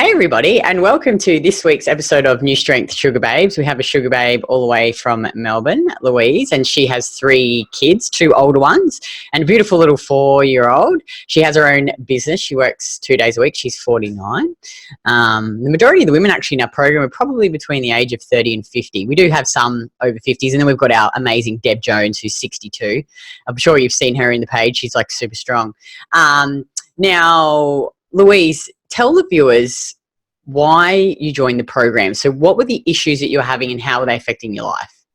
Hey everybody, and welcome to this week's episode of NuStrength Sugar Babes. We have a sugar babe all the way from Melbourne, Louise, and she has 3 kids, 2 older ones, and a beautiful little 4-year-old. She has her own business. She works 2 days a week. She's 49. The majority of the women actually in our program are probably between the age of 30 and 50. We do have some over 50s, and then we've got our amazing Deb Jones, who's 62. I'm sure you've seen her in the page. She's like super strong. Now, Louise, tell the viewers why you joined the program. So what were the issues that you were having and how were they affecting your life?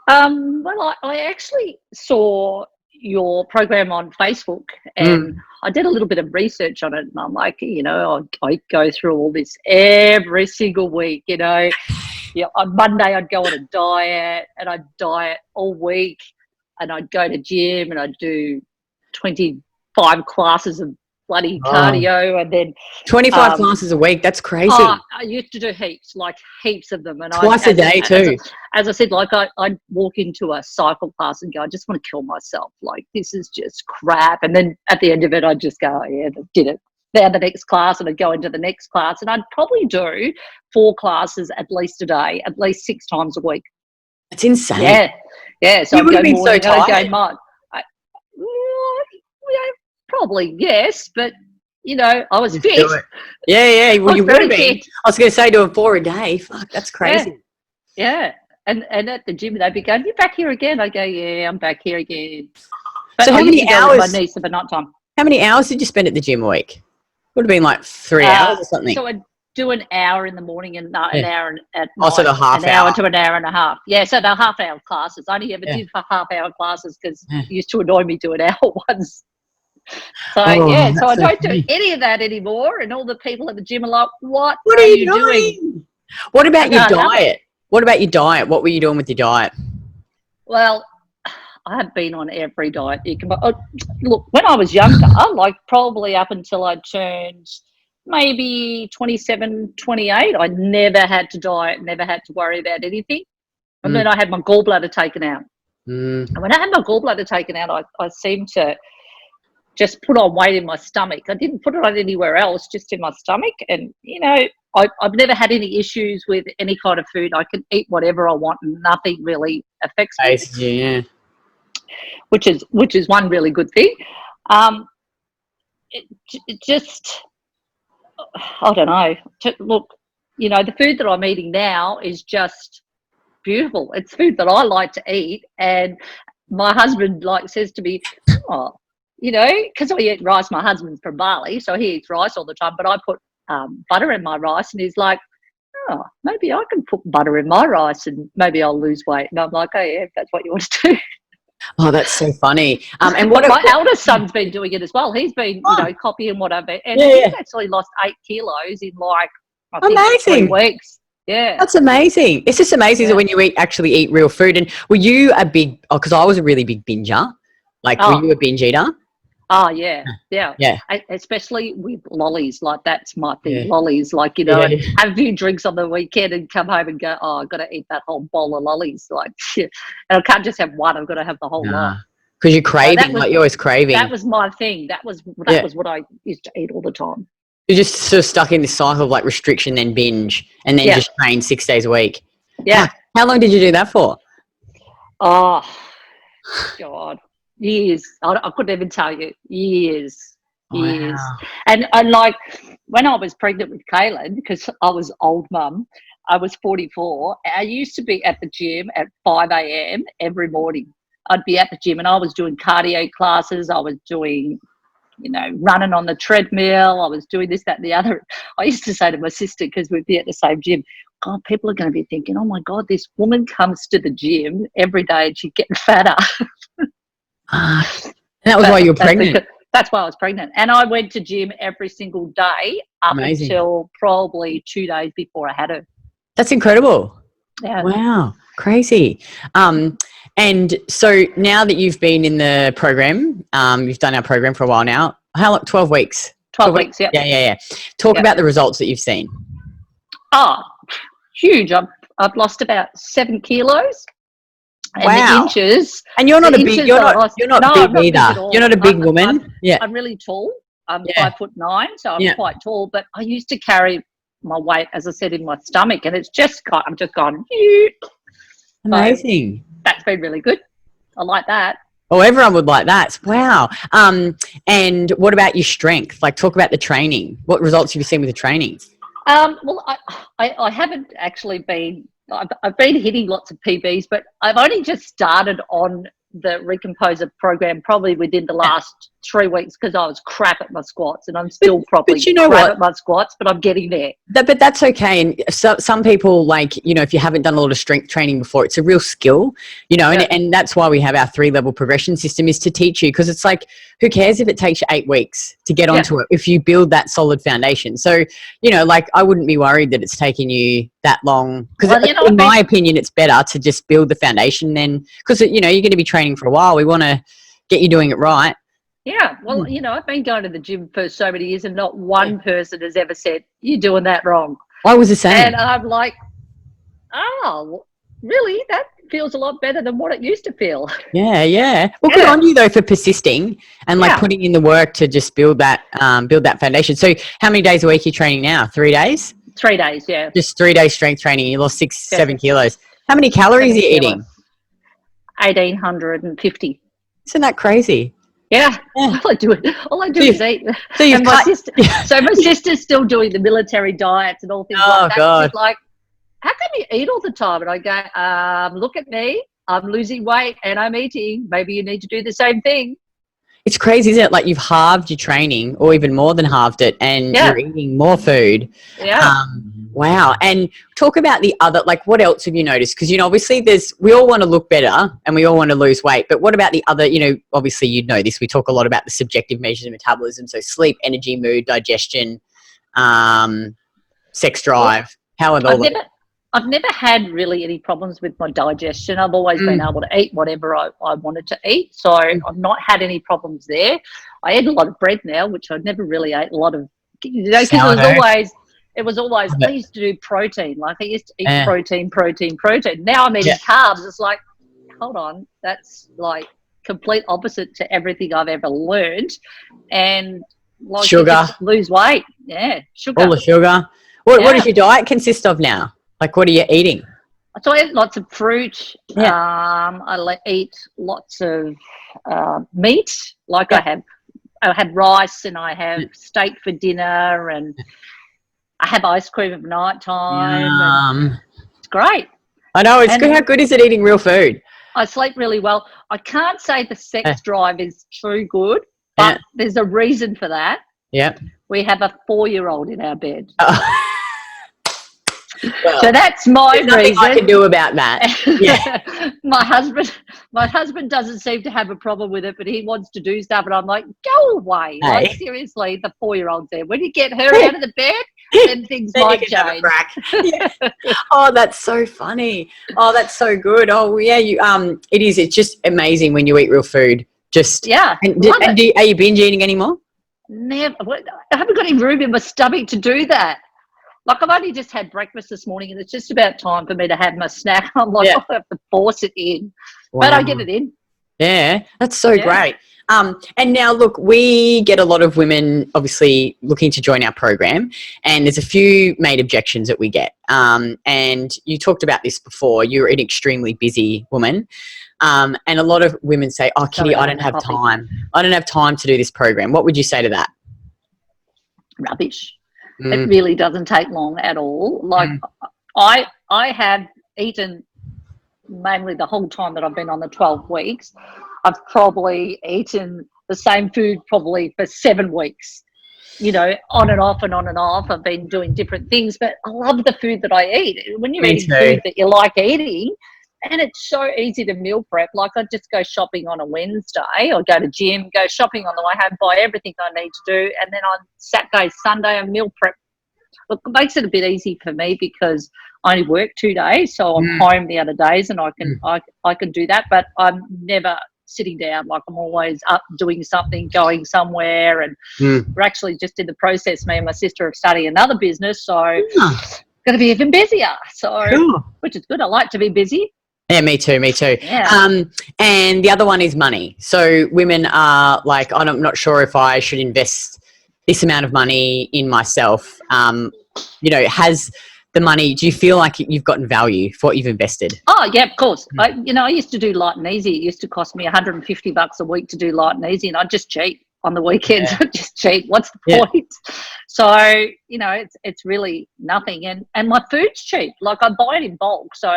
Well, I actually saw your program on Facebook and I did a little bit of research on it, and I'm like, I go through all this every single week, on Monday I'd go on a diet and I'd diet all week and I'd go to gym and I'd do 25 classes of bloody cardio and then 25 classes a week. That's crazy. I used to do heaps of them, and twice a day too. As I said, like I'd walk into a cycle class and go, I just want to kill myself. Like, this is just crap. And then at the end of it, I'd just go, oh, yeah, I did it. Then the next class, and I'd go into the next class, and I'd probably do 4 classes at least a day, at least 6 times a week. That's insane. Yeah. So you would have been so tired. Probably, yes, but I was fit. Yeah. Well, you would have been. I was going to say doing 4 a day. Fuck, that's crazy. Yeah. And at the gym, they'd be going, "You're back here again." I go, "Yeah, I'm back here again." But so how many hours? My niece at night time. How many hours did you spend at the gym a week? Would have been like 3 hours or something. So I'd do an hour in the morning and an hour at night. So the half an hour to an hour and a half. Yeah, so the half-hour classes. I only ever did for half-hour classes because it used to annoy me doing hour ones. So I don't do any of that anymore, and all the people at the gym are like, what are you doing? What about your diet? What about your diet? What were you doing with your diet? Well, I have been on every diet you can. Look, when I was younger, like probably up until I turned maybe 27, 28, I never had to diet, never had to worry about anything. And then I had my gallbladder taken out. And when I had my gallbladder taken out, I seemed to just put on weight in my stomach. I didn't put it on anywhere else, just in my stomach. And, I've never had any issues with any kind of food. I can eat whatever I want and nothing really affects me. Yeah. Which is one really good thing. It just, I don't know. Look, the food that I'm eating now is just beautiful. It's food that I like to eat. And my husband says to me, because I eat rice. My husband's from Bali, so he eats rice all the time. But I put butter in my rice, and he's like, "Oh, maybe I can put butter in my rice, and maybe I'll lose weight." And I'm like, "Oh yeah, if that's what you want to do." Oh, that's so funny. And my eldest son's been doing it as well. He's been, copying what I've been, and he's actually lost 8 kilos in I think 3 weeks. Yeah, that's amazing. It's just amazing that when you actually eat real food. And were you a big? because I was a really big binger. Were you a binge eater? Oh, yeah. Especially with lollies. That's my thing. Yeah. Lollies, have a few drinks on the weekend and come home and go, oh, I've got to eat that whole bowl of lollies. And I can't just have one. I've got to have the whole lot. Because you're craving, you're always craving. That was my thing. That was what I used to eat all the time. You're just sort of stuck in this cycle of restriction, then binge, and then just train 6 days a week. Yeah. How long did you do that for? Oh, God. Years. I couldn't even tell you. Years. Wow. And when I was pregnant with Kaylin, because I was old mum, I was 44. I used to be at the gym at 5 a.m. every morning. I'd be at the gym and I was doing cardio classes. I was doing, running on the treadmill. I was doing this, that, and the other. I used to say to my sister, because we'd be at the same gym, God, people are going to be thinking, oh my God, this woman comes to the gym every day and she's getting fatter. And that was why you were pregnant. That's why I was pregnant. And I went to gym every single day up until probably 2 days before I had her. That's incredible. Yeah. Wow. Crazy. And so now that you've been in the program, you've done our program for a while now. How long? 12 weeks? 12 weeks, yeah. Yeah. Talk about the results that you've seen. Oh, huge. I've lost about 7 kilos. And wow. The inches. And you're not a big, you're not big either. You're not a big woman. I'm really tall. I'm 5'9", so I'm quite tall, but I used to carry my weight, as I said, in my stomach, and it's just I'm just gone. Amazing. So that's been really good. I like that. Oh, everyone would like that. Wow. And what about your strength? Like, talk about the training. What results have you seen with the training? Well, I haven't actually been. I've been hitting lots of PBs, but I've only just started on the Recomposer program probably within the last 3 weeks, because I was crap at my squats, and I'm still probably crap at my squats, but I'm getting there. But that's okay. And some people, like, you know, if you haven't done a lot of strength training before, it's a real skill, you know, and that's why we have our 3-level progression system, is to teach you, because it's like, who cares if it takes you 8 weeks to get onto it if you build that solid foundation. So, you know, like, I wouldn't be worried that it's taken you that long, because in my opinion, it's better to just build the foundation then, because, you know, you're going to be training for a while. We want to get you doing it right. Yeah, well, you know, I've been going to the gym for so many years, and not one person has ever said, you're doing that wrong. I was the same. And I'm like, oh, really? That feels a lot better than what it used to feel. Yeah. Well, good on you, though, for persisting and, like, putting in the work to just build that foundation. So how many days a week are you training now? 3 days? 3 days, yeah. Just 3 days strength training. You lost 7 kilos. How many calories are you eating? 1,850. Isn't that crazy? Yeah. All I do is eat. So my sister's still doing the military diets and all things like that. God. She's like, how come you eat all the time? And I go, look at me. I'm losing weight and I'm eating. Maybe you need to do the same thing. It's crazy, isn't it? Like, you've halved your training, or even more than halved it, and you're eating more food. Yeah. Wow. And talk about the other, like, what else have you noticed? Because, you know, obviously we all want to look better and we all want to lose weight, but what about the other, you know, obviously you know this, we talk a lot about the subjective measures of metabolism. So sleep, energy, mood, digestion, sex drive. How are all I've never had really any problems with my digestion. I've always been able to eat whatever I wanted to eat. So I've not had any problems there. I eat a lot of bread now, which I never really ate a lot of, you know, because it was always, I used to do protein. Like, I used to eat protein. Now I'm eating carbs. It's like, hold on, that's like complete opposite to everything I've ever learned. And like, sugar, lose weight. Yeah, sugar. All the sugar. What does your diet consist of now? Like, what are you eating? So I eat lots of fruit. I eat lots of meat. Like, I have rice, and I have steak for dinner, and I have ice cream at night time. It's great. I know, it's good. How good is it eating real food? I sleep really well. I can't say the sex drive is too good, but there's a reason for that. Yeah. We have a 4-year-old in our bed. Well, so that's my reason. Nothing I can do about that. Yeah. my husband doesn't seem to have a problem with it, but he wants to do stuff, and I'm like, go away. Hey. Like, seriously, the 4-year-old's there. When you get her out of the bed, then things might change. Oh, that's so funny. Oh, that's so good. Oh, yeah. It is. It's just amazing when you eat real food. Just are you binge eating anymore? Never. I haven't got any room in my stomach to do that. Like, I've only just had breakfast this morning, and it's just about time for me to have my snack. I'm like, I have to force it in. Wow. But I get it in. Yeah, that's so great. And now, look, we get a lot of women obviously looking to join our program, and there's a few main objections that we get. And you talked about this before. You're an extremely busy woman. And a lot of women say, oh, Kitty, I don't have time. I don't have time to do this program. What would you say to that? Rubbish. It really doesn't take long at all. Like, I have eaten, mainly the whole time that I've been on the 12 weeks, I've probably eaten the same food probably for 7 weeks, you know, on and off and on and off. I've been doing different things, but I love the food that I eat. When you're eating food that you like eating, and it's so easy to meal prep. Like, I just go shopping on a Wednesday, or go to gym, go shopping on the way home, buy everything I need to do, and then on Saturday, Sunday, I meal prep. Look, it makes it a bit easy for me because I only work 2 days, so I'm home the other days, and I can do that. But I'm never sitting down. Like, I'm always up doing something, going somewhere, and we're actually just in the process, me and my sister, of starting another business, so going to be even busier. So, which is good. I like to be busy. Yeah, me too. Yeah. And the other one is money. So women are like, I'm not sure if I should invest this amount of money in myself, you know, has the money, do you feel like you've gotten value for what you've invested? Oh, yeah, of course. I used to do light and easy. It used to cost me $150 a week to do light and easy, and I'd just cheat on the weekends. I'd just cheat. What's the point? So, you know, it's really nothing. And my food's cheap. Like, I buy it in bulk. So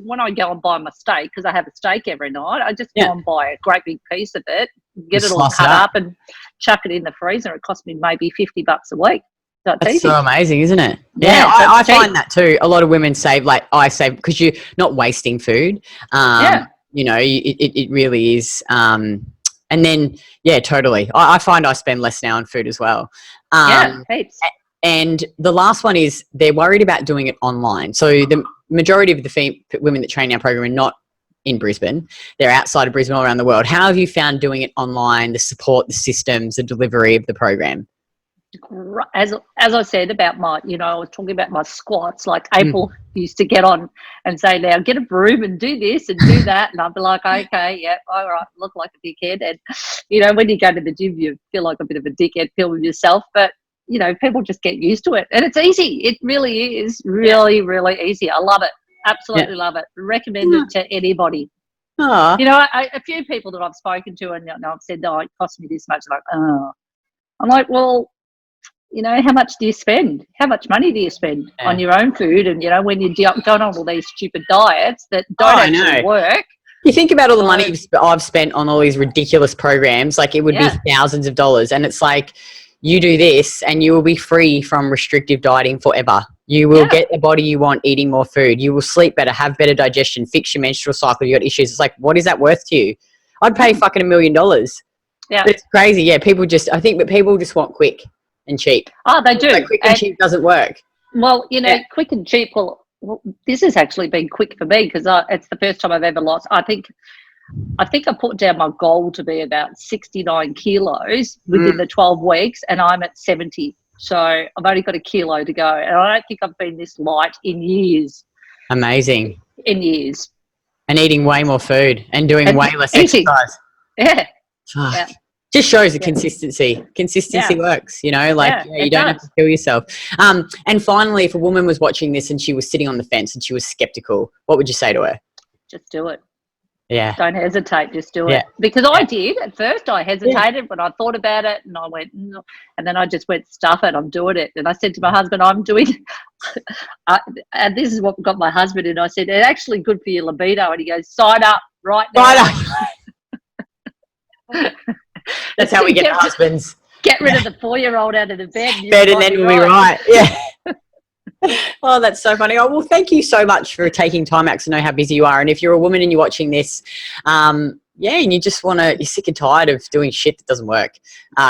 when I go and buy my steak, because I have a steak every night, I just go and buy a great big piece of it, get it all cut up and chuck it in the freezer. It costs me maybe $50 a week. That's so amazing, isn't it? Yeah, I find that too. A lot of women save, like I save, because you're not wasting food. You know, it really is. And then, totally. I find I spend less now on food as well. Heaps. And the last one is they're worried about doing it online. So the majority of the women that train our program are not in Brisbane. They're outside of Brisbane all around the world. How have you found doing it online, the support, the systems, the delivery of the program? As I said about my, you know, I was talking about my squats, like April used to get on and say, now get a broom and do this and do that. And I'd be like, okay, yeah, all right, look like a dickhead. And, you know, when you go to the gym, you feel like a bit of a dickhead, feel with yourself. But, you know, people just get used to it. And it's easy. It really is really, really easy. I love it. Absolutely love it. Recommend it to anybody. You know, a few people that I've spoken to and I've said, no, it cost me this much. Like, I'm like, well, you know, how much do you spend? How much money do you spend on your own food? And, you know, when you're going on all these stupid diets that don't actually work. You think about all the money I've spent on all these ridiculous programs, like it would be thousands of dollars. And it's like, you do this and you will be free from restrictive dieting forever. You will get the body you want, eating more food. You will sleep better, have better digestion, fix your menstrual cycle. You got issues. It's like, what is that worth to you? I'd pay fucking $1 million. Yeah. It's crazy. Yeah. People just want quick and cheap. Oh, they do. Like quick and cheap doesn't work. Well, you know, quick and cheap. Well, this has actually been quick for me because it's the first time I've ever lost. I think I put down my goal to be about 69 kilos within the 12 weeks, and I'm at 70. So I've only got a kilo to go, and I don't think I've been this light in years. Amazing. In years. And eating way more food and doing way less exercise. Yeah. Just shows the consistency. Consistency works, you know, like you don't have to kill yourself. And finally, if a woman was watching this and she was sitting on the fence and she was skeptical, what would you say to her? Just do it. Yeah. Don't hesitate. Just do it. Because I did at first. I hesitated when I thought about it, and I went, no. And then I just went, stuff it. I'm doing it. And I said to my husband, I'm doing it. And this is what got my husband. And I said, it's actually good for your libido. And he goes, sign up right now. Sign up. That's how we get husbands. Get rid of the 4-year-old out of the bed. And then we'll be right. Yeah. Oh, that's so funny. Oh, well, thank you so much for taking time out to know how busy you are. And if you're a woman and you're watching this, and you just you're sick and tired of doing shit that doesn't work,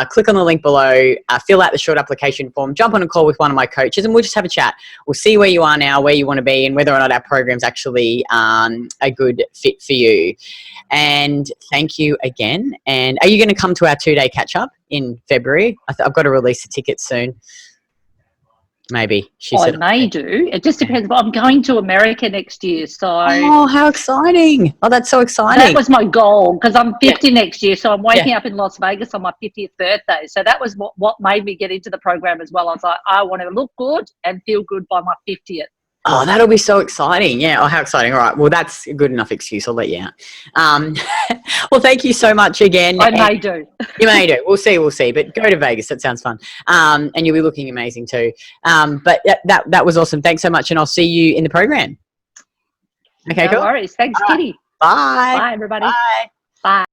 click on the link below, fill out the short application form, jump on a call with one of my coaches, and we'll just have a chat. We'll see where you are now, where you want to be, and whether or not our program's actually a good fit for you. And thank you again. And are you going to come to our 2-day catch-up in February? I've got to release the tickets soon. Maybe. I may do. It just depends. But I'm going to America next year. So. Oh, how exciting. Oh, that's so exciting. That was my goal because I'm 50 next year. So I'm waking up in Las Vegas on my 50th birthday. So that was what made me get into the program as well. I was like, I want to look good and feel good by my 50th. Oh, that'll be so exciting. Yeah. Oh, how exciting. All right. Well, that's a good enough excuse. I'll let you out. Well, thank you so much again. I may do. You may do. We'll see. But go to Vegas. That sounds fun. And you'll be looking amazing too. But that was awesome. Thanks so much. And I'll see you in the program. Okay, no worries. Thanks, Kitty. Bye. Bye, everybody. Bye. Bye.